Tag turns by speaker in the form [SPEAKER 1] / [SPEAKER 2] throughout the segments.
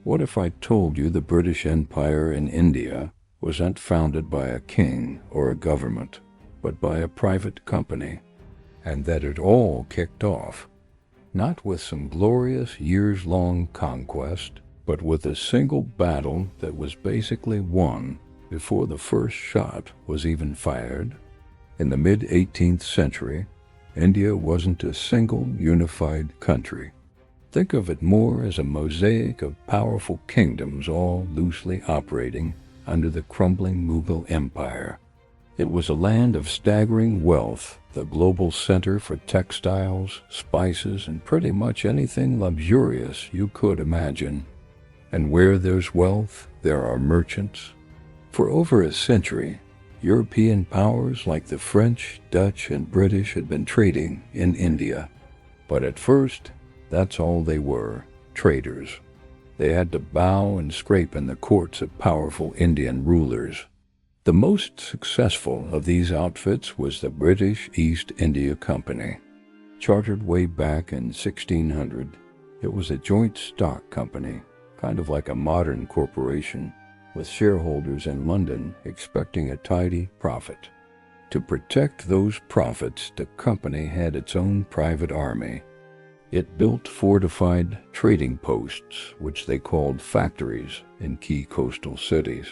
[SPEAKER 1] What if I told you the British Empire in India wasn't founded by a king or a government, but by a private company, and that it all kicked off, not with some glorious years-long conquest, but with a single battle that was basically won before the first shot was even fired? In the mid-18th century, India wasn't a single unified country. Think of it more as a mosaic of powerful kingdoms all loosely operating under the crumbling Mughal Empire. It was a land of staggering wealth, the global center for textiles, spices, and pretty much anything luxurious you could imagine. And where there's wealth, there are merchants. For over a century, European powers like the French, Dutch, and British had been trading in India. But at first, that's all they were, traders. They had to bow and scrape in the courts of powerful Indian rulers. The most successful of these outfits was the British East India Company. Chartered way back in 1600, it was a joint stock company, kind of like a modern corporation, with shareholders in London expecting a tidy profit. To protect those profits, the company had its own private army. It built fortified trading posts, which they called factories, in key coastal cities.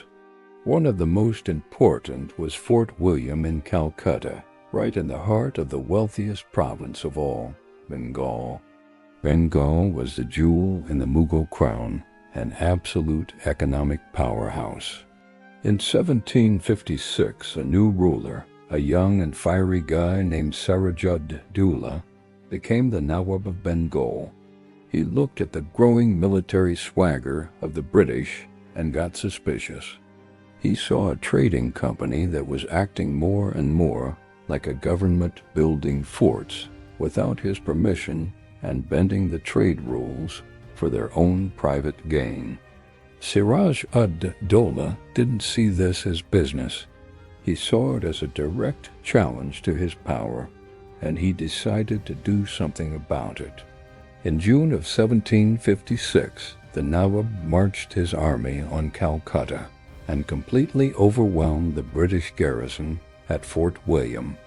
[SPEAKER 1] One of the most important was Fort William in Calcutta, right in the heart of the wealthiest province of all, Bengal. Bengal was the jewel in the Mughal crown, an absolute economic powerhouse. In 1756, a new ruler, a young and fiery guy named Siraj-ud-Dowlah, became the Nawab of Bengal. He looked at the growing military swagger of the British and got suspicious. He saw a trading company that was acting more and more like a government building forts without his permission and bending the trade rules for their own private gain. Siraj-ud-Dowlah didn't see this as business. He saw it as a direct challenge to his power, and he decided to do something about it. In June of 1756, the Nawab marched his army on Calcutta and completely overwhelmed the British garrison at Fort William.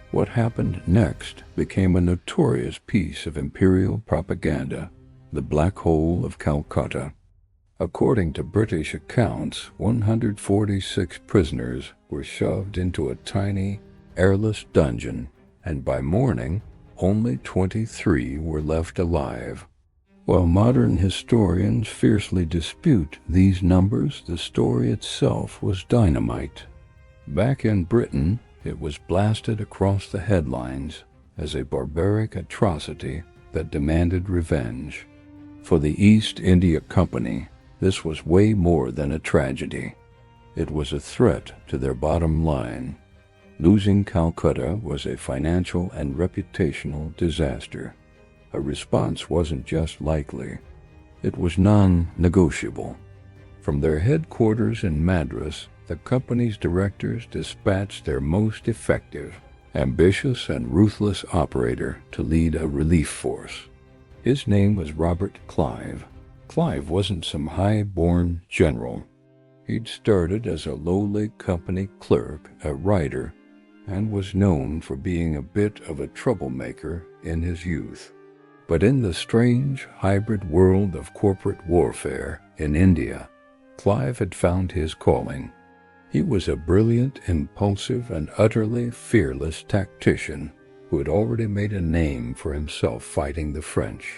[SPEAKER 1] What happened next became a notorious piece of imperial propaganda, the Black Hole of Calcutta. According to British accounts, 146 prisoners were shoved into a tiny, airless dungeon, and by morning, only 23 were left alive. While modern historians fiercely dispute these numbers, the story itself was dynamite. Back in Britain, it was blasted across the headlines as a barbaric atrocity that demanded revenge. For the East India Company, this was way more than a tragedy. It was a threat to their bottom line. Losing Calcutta was a financial and reputational disaster. A response wasn't just likely, it was non-negotiable. From their headquarters in Madras, the company's directors dispatched their most effective, ambitious, and ruthless operator to lead a relief force. His name was Robert Clive. Clive wasn't some high-born general. He'd started as a lowly company clerk, a writer, and was known for being a bit of a troublemaker in his youth. But in the strange, hybrid world of corporate warfare in India, Clive had found his calling. He was a brilliant, impulsive, and utterly fearless tactician who had already made a name for himself fighting the French.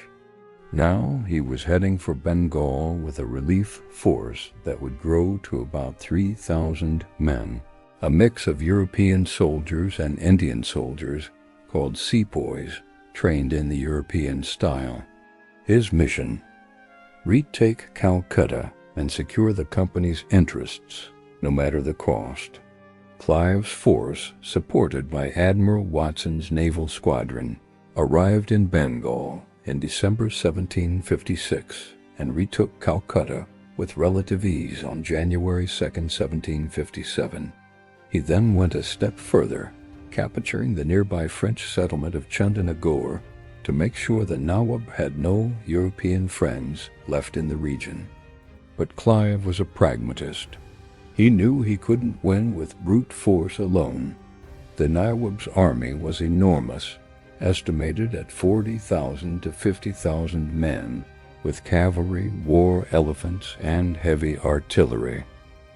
[SPEAKER 1] Now he was heading for Bengal with a relief force that would grow to about 3,000 men, a mix of European soldiers and Indian soldiers called sepoys, trained in the European style. His mission: retake Calcutta and secure the company's interests, no matter the cost. Clive's force, supported by Admiral Watson's naval squadron, arrived in Bengal in December 1756 and retook Calcutta with relative ease on January 2, 1757. He then went a step further, capturing the nearby French settlement of Chandernagore to make sure the Nawab had no European friends left in the region. But Clive was a pragmatist. He knew he couldn't win with brute force alone. The Nawab's army was enormous, estimated at 40,000 to 50,000 men, with cavalry, war elephants, and heavy artillery.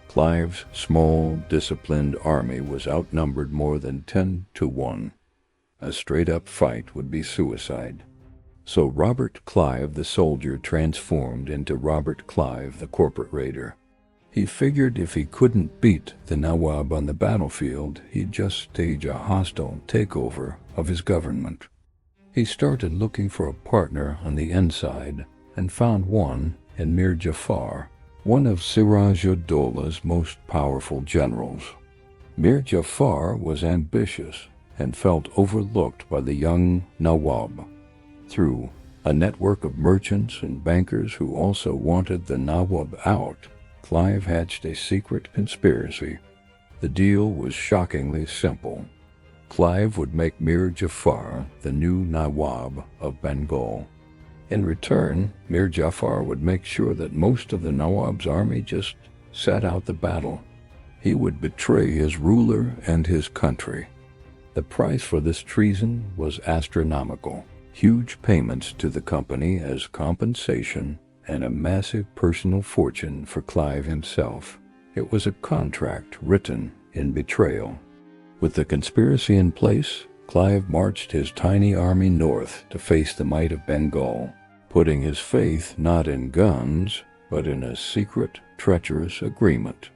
[SPEAKER 1] Clive's small, disciplined army was outnumbered more than 10 to 1. A straight-up fight would be suicide. So Robert Clive the soldier transformed into Robert Clive the corporate raider. He figured if he couldn't beat the Nawab on the battlefield, he'd just stage a hostile takeover of his government. He started looking for a partner on the inside and found one in Mir Jafar, one of Siraj-ud-Dowlah's most powerful generals. Mir Jafar was ambitious and felt overlooked by the young Nawab. Through a network of merchants and bankers who also wanted the Nawab out, Clive hatched a secret conspiracy. The deal was shockingly simple. Clive would make Mir Jafar the new Nawab of Bengal. In return, Mir Jafar would make sure that most of the Nawab's army just sat out the battle. He would betray his ruler and his country. The price for this treason was astronomical. Huge payments to the company as compensation and a massive personal fortune for Clive himself. It was a contract written in betrayal. With the conspiracy in place, Clive marched his tiny army north to face the might of Bengal, putting his faith not in guns, but in a secret, treacherous agreement.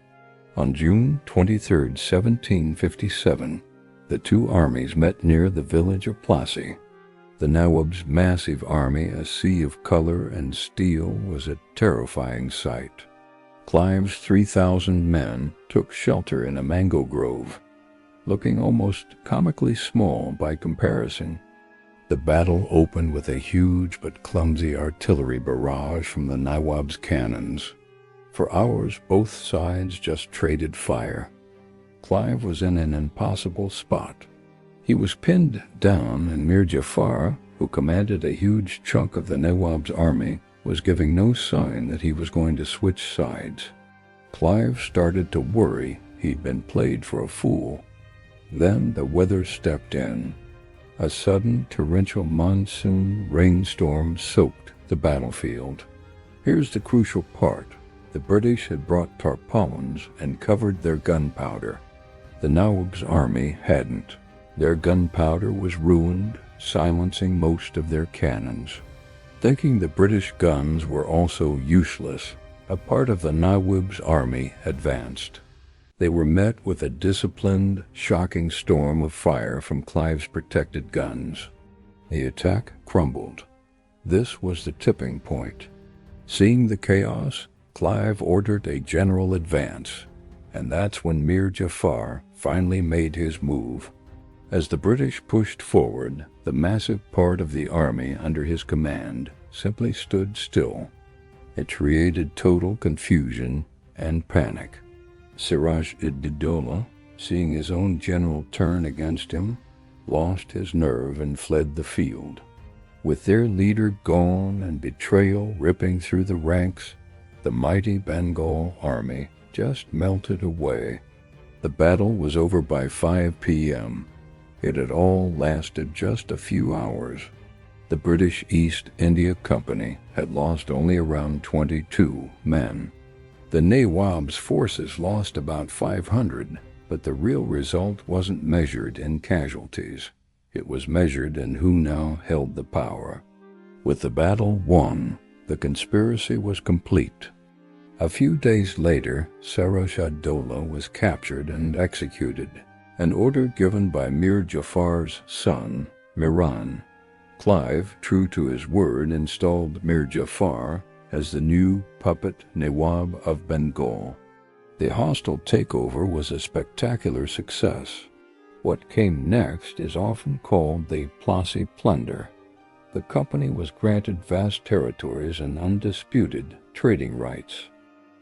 [SPEAKER 1] On June 23, 1757, the two armies met near the village of Plassey. The Nawab's massive army, a sea of color and steel, was a terrifying sight. Clive's 3,000 men took shelter in a mango grove, looking almost comically small by comparison. The battle opened with a huge but clumsy artillery barrage from the Nawab's cannons. For hours, both sides just traded fire. Clive was in an impossible spot. He was pinned down, and Mir Jafar, who commanded a huge chunk of the Nawab's army, was giving no sign that he was going to switch sides. Clive started to worry he'd been played for a fool. Then the weather stepped in. A sudden torrential monsoon rainstorm soaked the battlefield. Here's the crucial part. The British had brought tarpaulins and covered their gunpowder. The Nawab's army hadn't. Their gunpowder was ruined, silencing most of their cannons. Thinking the British guns were also useless, a part of the Nawab's army advanced. They were met with a disciplined, shocking storm of fire from Clive's protected guns. The attack crumbled. This was the tipping point. Seeing the chaos, Clive ordered a general advance, and that's when Mir Jafar finally made his move. As the British pushed forward, the massive part of the army under his command simply stood still. It created total confusion and panic. Siraj-ud-Dowlah, seeing his own general turn against him, lost his nerve and fled the field. With their leader gone and betrayal ripping through the ranks, the mighty Bengal army just melted away. The battle was over by 5 p.m. It had all lasted just a few hours. The British East India Company had lost only around 22 men. The Nawab's forces lost about 500, but the real result wasn't measured in casualties. It was measured in who now held the power. With the battle won, the conspiracy was complete. A few days later, Siraj-ud-Dowlah was captured and executed, an order given by Mir Jafar's son, Miran. Clive, true to his word, installed Mir Jafar as the new puppet Nawab of Bengal. The hostile takeover was a spectacular success. What came next is often called the Plassey Plunder. The company was granted vast territories and undisputed trading rights.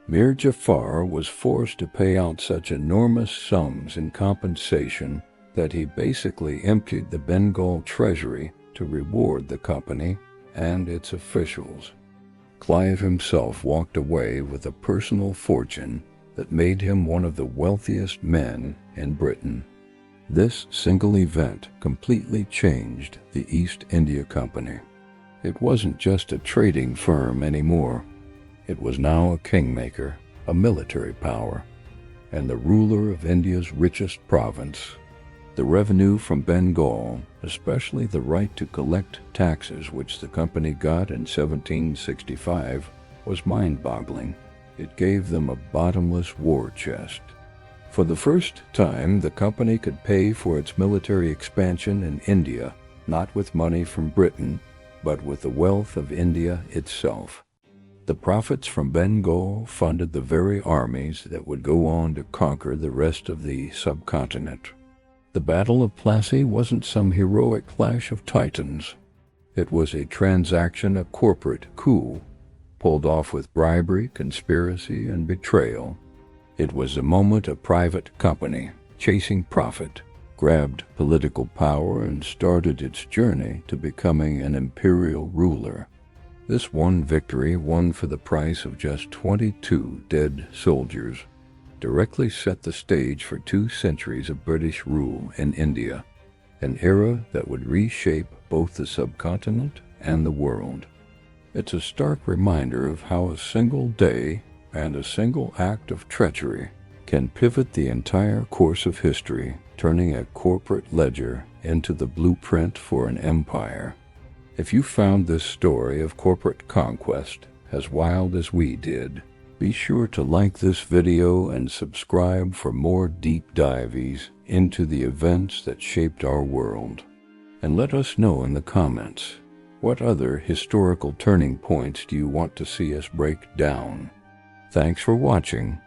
[SPEAKER 1] Mir Jafar was forced to pay out such enormous sums in compensation that he basically emptied the Bengal treasury to reward the company and its officials. Clive himself walked away with a personal fortune that made him one of the wealthiest men in Britain. This single event completely changed the East India Company. It wasn't just a trading firm anymore. It was now a kingmaker, a military power, and the ruler of India's richest province. The revenue from Bengal, especially the right to collect taxes which the company got in 1765, was mind-boggling. It gave them a bottomless war chest. For the first time, the company could pay for its military expansion in India, not with money from Britain, but with the wealth of India itself. The profits from Bengal funded the very armies that would go on to conquer the rest of the subcontinent. The Battle of Plassey wasn't some heroic clash of titans. It was a transaction, a corporate coup, pulled off with bribery, conspiracy, and betrayal. It was a moment a private company, chasing profit, grabbed political power and started its journey to becoming an imperial ruler. This one victory, won for the price of just 22 dead soldiers, directly set the stage for 2 centuries of British rule in India, an era that would reshape both the subcontinent and the world. It's a stark reminder of how a single day and a single act of treachery can pivot the entire course of history, turning a corporate ledger into the blueprint for an empire. If you found this story of corporate conquest as wild as we did, be sure to like this video and subscribe for more deep dives into the events that shaped our world. And let us know in the comments, what other historical turning points do you want to see us break down? Thanks for watching,